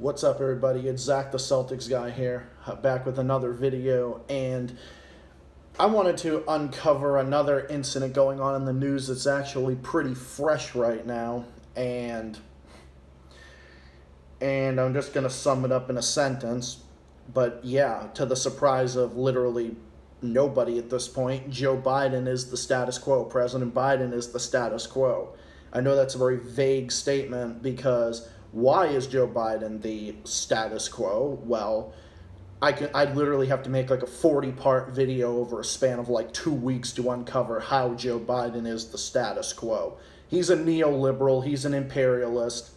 What's up, everybody? It's Zach, the Celtics guy here, back with another video, and I wanted to uncover another incident going on in the news that's actually pretty fresh right now, and I'm just going to sum it up in a sentence, but yeah, to the surprise of literally nobody at this point, Joe Biden is the status quo. President Biden is the status quo. I know that's a very vague statement because why is Joe Biden the status quo? Well, I'd literally have to make like a 40-part video over a span of like 2 weeks to uncover how Joe Biden is the status quo. He's a neoliberal, he's an imperialist,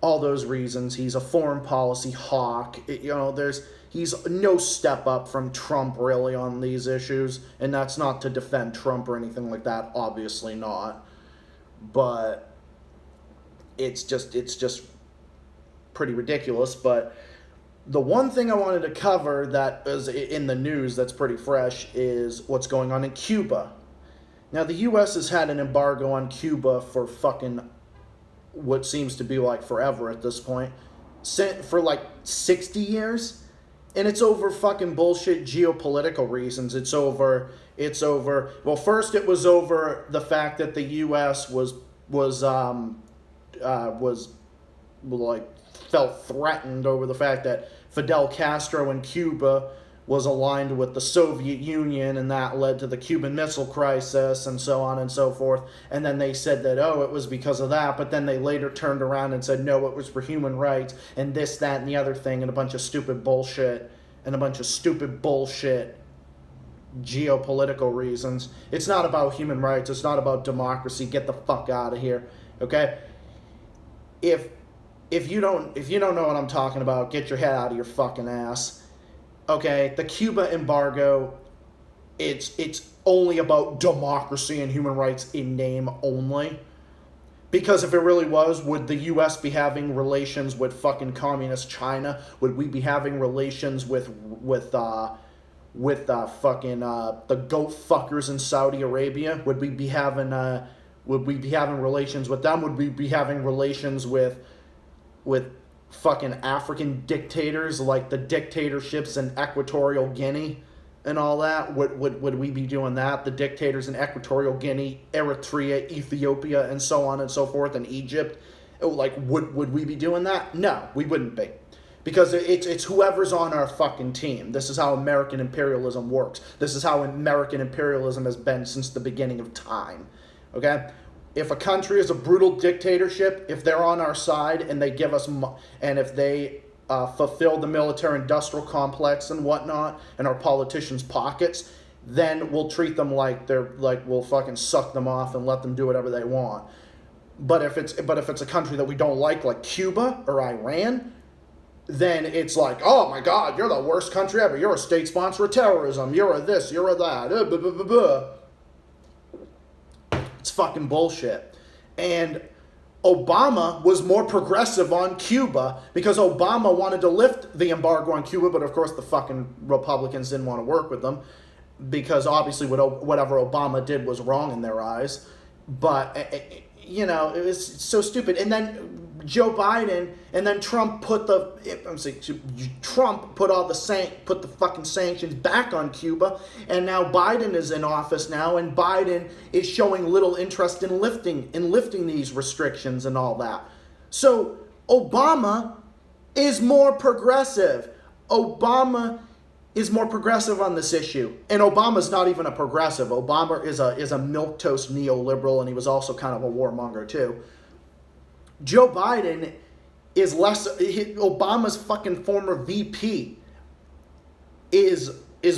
all those reasons. He's a foreign policy hawk. He's no step up from Trump really on these issues, and that's not to defend Trump or anything like that, obviously not. But it's just pretty ridiculous. But the one thing I wanted to cover that is in the news that's pretty fresh is what's going on in Cuba. Now, the U.S. has had an embargo on Cuba for fucking what seems to be like forever at this point, for like 60 years. And it's over fucking bullshit geopolitical reasons. It's over, well, first it was over the fact that the U.S. felt threatened over the fact that Fidel Castro in Cuba was aligned with the Soviet Union, and that led to the Cuban Missile Crisis and so on and so forth. And then they said that, oh, it was because of that, but then they later turned around and said, no, it was for human rights and this, that, and the other thing, and a bunch of stupid bullshit geopolitical reasons. It's not about human rights. It's not about democracy. Get the fuck out of here, okay? If you don't know what I'm talking about, get your head out of your fucking ass. Okay, the Cuba embargo, it's only about democracy and human rights in name only. Because if it really was, would the U.S. be having relations with fucking communist China? Would we be having relations with the goat fuckers in Saudi Arabia? Would we be having relations with them? Would we be having relations with fucking African dictators like the dictatorships in Equatorial Guinea and all that? Would we be doing that? The dictators in Equatorial Guinea, Eritrea, Ethiopia, and so on and so forth, and Egypt? Would we be doing that? No, we wouldn't be. Because it's whoever's on our fucking team. This is how American imperialism works. This is how American imperialism has been since the beginning of time. Okay? If a country is a brutal dictatorship, if they're on our side and they give us, and if they fulfill the military-industrial complex and whatnot, and our politicians' pockets, then we'll treat them we'll fucking suck them off and let them do whatever they want. But if it's a country that we don't like Cuba or Iran, then it's like, oh my God, you're the worst country ever. You're a state sponsor of terrorism. You're a this. You're a that. It's fucking bullshit. And Obama was more progressive on Cuba because Obama wanted to lift the embargo on Cuba, but of course the fucking Republicans didn't want to work with them because obviously whatever Obama did was wrong in their eyes. But, it was so stupid. And then Joe Biden and then Trump put the fucking sanctions back on Cuba, and now Biden is in office now, and Biden is showing little interest in lifting these restrictions and all that. So Obama is more progressive. Obama is more progressive on this issue, and Obama's not even a progressive. Obama is a milquetoast neoliberal, and he was also kind of a warmonger too. Joe Biden is Obama's fucking former VP is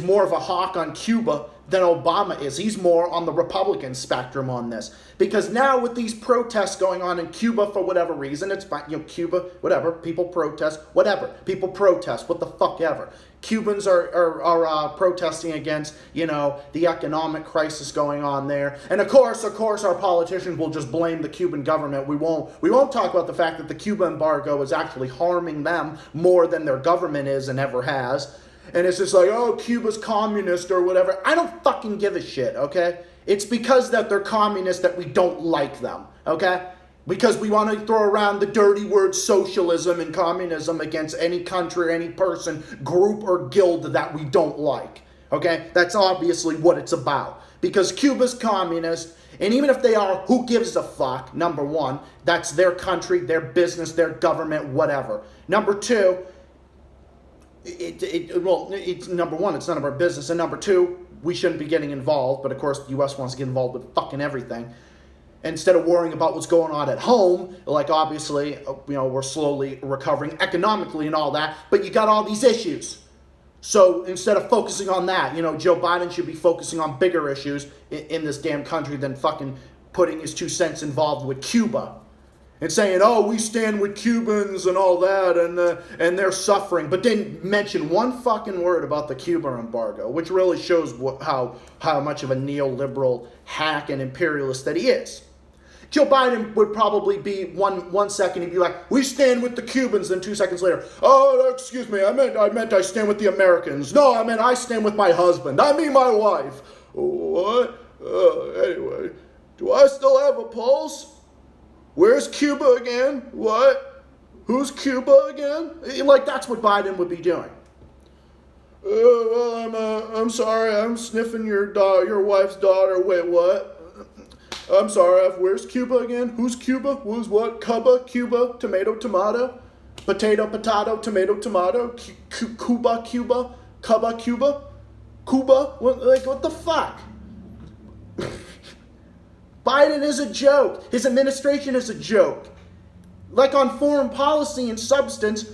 more of a hawk on Cuba than Obama is. He's more on the Republican spectrum on this. Because now with these protests going on in Cuba for whatever reason, it's fine, Cuba, whatever, people protest, what the fuck ever. Cubans are protesting against, the economic crisis going on there. And of course, our politicians will just blame the Cuban government. We won't talk about the fact that the Cuba embargo is actually harming them more than their government is and ever has. And it's just like, oh, Cuba's communist or whatever. I don't fucking give a shit, okay? It's because that they're communist that we don't like them, okay? Because we want to throw around the dirty word socialism and communism against any country, any person, group, or guild that we don't like. Okay? That's obviously what it's about. Because Cuba's communist, and even if they are, who gives a fuck? Number one, that's their country, their business, their government, whatever. Number two, it's number one, it's none of our business. And number two, we shouldn't be getting involved. But of course, the U.S. wants to get involved with fucking everything. Instead of worrying about what's going on at home, like obviously, we're slowly recovering economically and all that, but you got all these issues. So instead of focusing on that, Joe Biden should be focusing on bigger issues in this damn country than fucking putting his 2 cents involved with Cuba. And saying, oh, we stand with Cubans and all that, and they're suffering. But didn't mention one fucking word about the Cuba embargo, which really shows how much of a neoliberal hack and imperialist that he is. Joe Biden would probably be one second, he'd be like, we stand with the Cubans, then 2 seconds later, oh, excuse me, I meant I stand with the Americans. No, I meant I stand with my husband. I mean my wife. What? Anyway, do I still have a pulse? Where's Cuba again? What? Who's Cuba again? Like, that's what Biden would be doing. Well, I'm sorry, I'm sniffing your wife's daughter. Wait, what? I'm sorry, where's Cuba again? Who's Cuba? Who's what? Cuba, tomato, potato, tomato, Cuba, Cuba? What the fuck? Biden is a joke. His administration is a joke. Like on foreign policy and substance,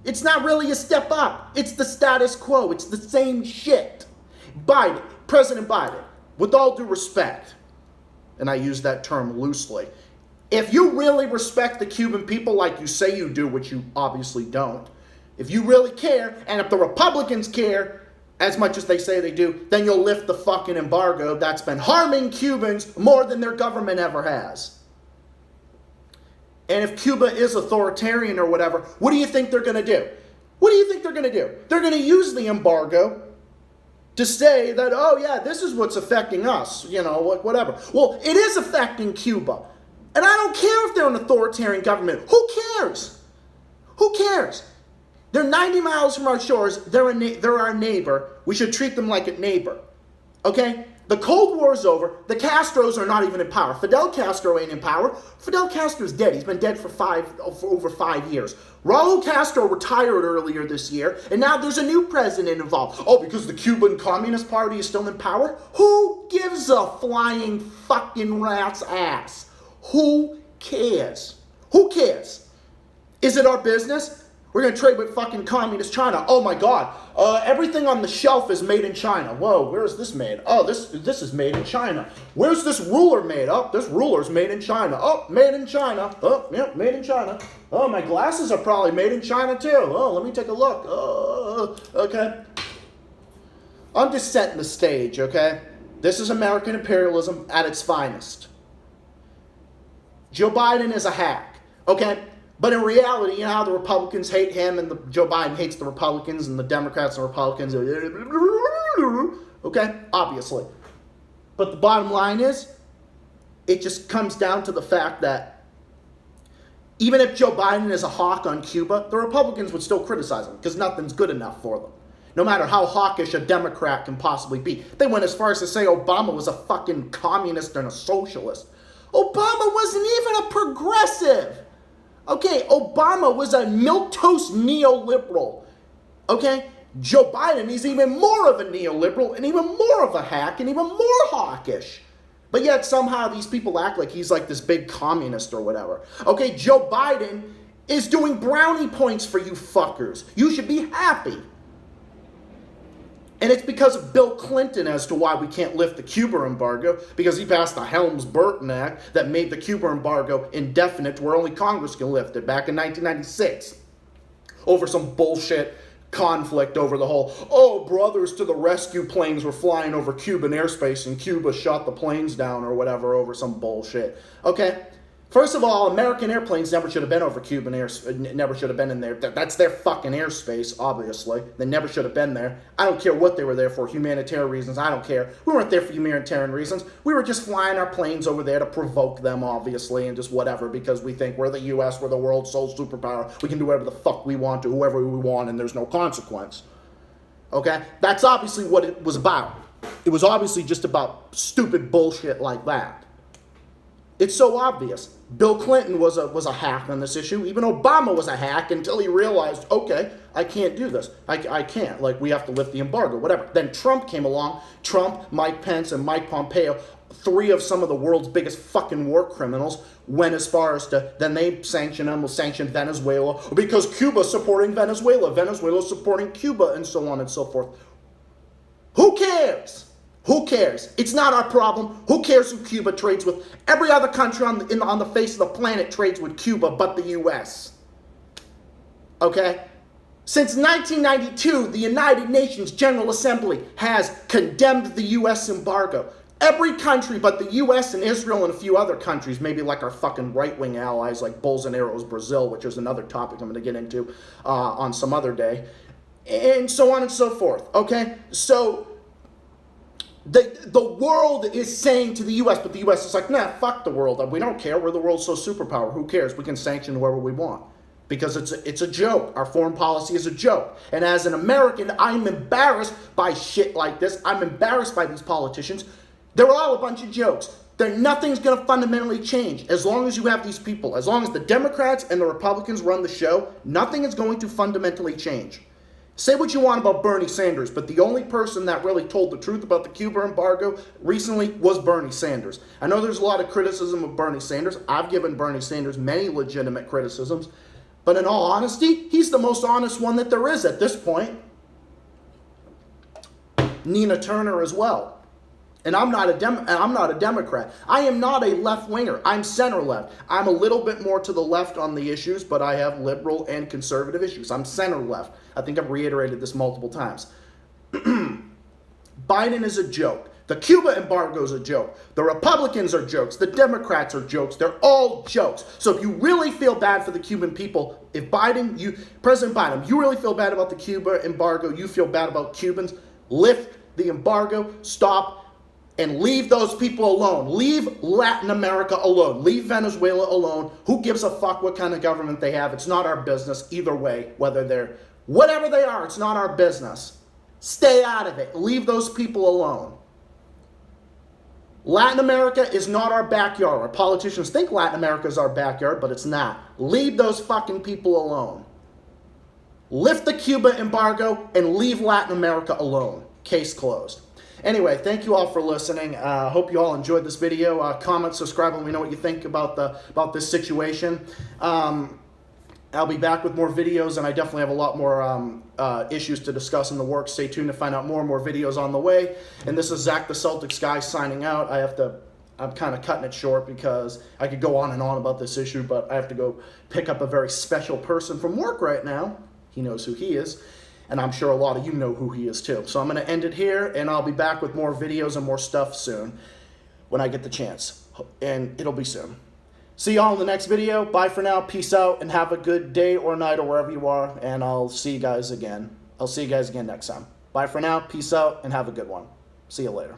it's not really a step up. It's the status quo. It's the same shit. President Biden, with all due respect, and I use that term loosely, if you really respect the Cuban people like you say you do, which you obviously don't, if you really care, and if the Republicans care as much as they say they do, then you'll lift the fucking embargo that's been harming Cubans more than their government ever has. And if Cuba is authoritarian or whatever, what do you think they're going to do? What do you think they're going to do? They're going to use the embargo to say that, oh yeah, this is what's affecting us, whatever. Well, it is affecting Cuba. And I don't care if they're an authoritarian government. Who cares? Who cares? They're 90 miles from our shores. They're our neighbor. We should treat them like a neighbor. Okay? The Cold War is over. The Castros are not even in power. Fidel Castro ain't in power. Fidel Castro's dead. He's been dead for over 5 years. Raul Castro retired earlier this year, and now there's a new president involved. Oh, because the Cuban Communist Party is still in power? Who gives a flying fucking rat's ass? Who cares? Who cares? Is it our business? We're going to trade with fucking communist China. Oh my God. Everything on the shelf is made in China. Whoa, where is this made? Oh, this is made in China. Where's this ruler made? Oh, this ruler's made in China. Oh, made in China. Oh, yeah, made in China. Oh, my glasses are probably made in China too. Oh, let me take a look. Oh, okay. I'm just setting the stage, okay? This is American imperialism at its finest. Joe Biden is a hack, okay? But in reality, you know how the Republicans hate him and Joe Biden hates the Republicans and the Democrats and Republicans. Okay, obviously. But the bottom line is, it just comes down to the fact that even if Joe Biden is a hawk on Cuba, the Republicans would still criticize him because nothing's good enough for them. No matter how hawkish a Democrat can possibly be. They went as far as to say Obama was a fucking communist and a socialist. Obama wasn't even a progressive. Okay, Obama was a milquetoast neoliberal. Okay, Joe Biden is even more of a neoliberal and even more of a hack and even more hawkish. But yet somehow these people act like he's like this big communist or whatever. Okay, Joe Biden is doing brownie points for you fuckers. You should be happy. And it's because of Bill Clinton as to why we can't lift the Cuba embargo, because he passed the Helms-Burton Act that made the Cuba embargo indefinite to where only Congress can lift it back in 1996 over some bullshit conflict over the whole, oh, brothers to the rescue planes were flying over Cuban airspace and Cuba shot the planes down or whatever over some bullshit. Okay? First of all, American airplanes never should have been over Cuban never should have been in there. That's their fucking airspace, obviously. They never should have been there. I don't care what they were there for, humanitarian reasons. I don't care. We weren't there for humanitarian reasons. We were just flying our planes over there to provoke them, obviously, and just whatever, because we think we're the U.S., we're the world's sole superpower. We can do whatever the fuck we want to whoever we want, and there's no consequence. Okay? That's obviously what it was about. It was obviously just about stupid bullshit like that. It's so obvious. Bill Clinton was a hack on this issue. Even Obama was a hack until he realized, okay, I can't do this. I can't. Like, we have to lift the embargo, whatever. Then Trump came along. Trump, Mike Pence, and Mike Pompeo, three of some of the world's biggest fucking war criminals, went as far as to, then they sanctioned them, will sanction Venezuela, because Cuba's supporting Venezuela, Venezuela's supporting Cuba, and so on and so forth. Who cares? Who cares? It's not our problem. Who cares who Cuba trades with? Every other country on the face of the planet trades with Cuba but the U.S. Okay? Since 1992, the United Nations General Assembly has condemned the U.S. embargo. Every country but the U.S. and Israel and a few other countries, maybe like our fucking right-wing allies like Bolsonaro's Brazil, which is another topic I'm going to get into on some other day, and so on and so forth. Okay? So the world is saying to the U.S., but the U.S. is like, nah, fuck the world. We don't care. We're the world's sole superpower. Who cares? We can sanction whoever we want. Because it's a joke. Our foreign policy is a joke. And as an American, I'm embarrassed by shit like this. I'm embarrassed by these politicians. They're all a bunch of jokes. Nothing's going to fundamentally change as long as you have these people. As long as the Democrats and the Republicans run the show, nothing is going to fundamentally change. Say what you want about Bernie Sanders, but the only person that really told the truth about the Cuba embargo recently was Bernie Sanders. I know there's a lot of criticism of Bernie Sanders. I've given Bernie Sanders many legitimate criticisms. But in all honesty, he's the most honest one that there is at this point. Nina Turner as well. And I'm not a Democrat. I am not a left-winger. I'm center-left. I'm a little bit more to the left on the issues, but I have liberal and conservative issues. I'm center-left. I think I've reiterated this multiple times. Biden is a joke. The Cuba embargo is a joke. The Republicans are jokes. The Democrats are jokes. They're all jokes. So if you really feel bad for the Cuban people, if President Biden, you really feel bad about the Cuba embargo, you feel bad about Cubans, lift the embargo, stop, and leave those people alone. Leave Latin America alone. Leave Venezuela alone. Who gives a fuck what kind of government they have? It's not our business either way. Whatever they are, it's not our business. Stay out of it. Leave those people alone. Latin America is not our backyard. Our politicians think Latin America is our backyard, but it's not. Leave those fucking people alone. Lift the Cuba embargo and leave Latin America alone. Case closed. Anyway, thank you all for listening. Hope you all enjoyed this video. Comment, subscribe, let me know what you think about this situation. I'll be back with more videos, and I definitely have a lot more issues to discuss in the works. Stay tuned to find out more and more videos on the way. And this is Zach the Celtics guy signing out. I'm kind of cutting it short because I could go on and on about this issue, but I have to go pick up a very special person from work right now. He knows who he is. And I'm sure a lot of you know who he is too. So I'm going to end it here, and I'll be back with more videos and more stuff soon when I get the chance. And it'll be soon. See y'all in the next video. Bye for now. Peace out, and have a good day or night or wherever you are. And I'll see you guys again. I'll see you guys again next time. Bye for now. Peace out, and have a good one. See you later.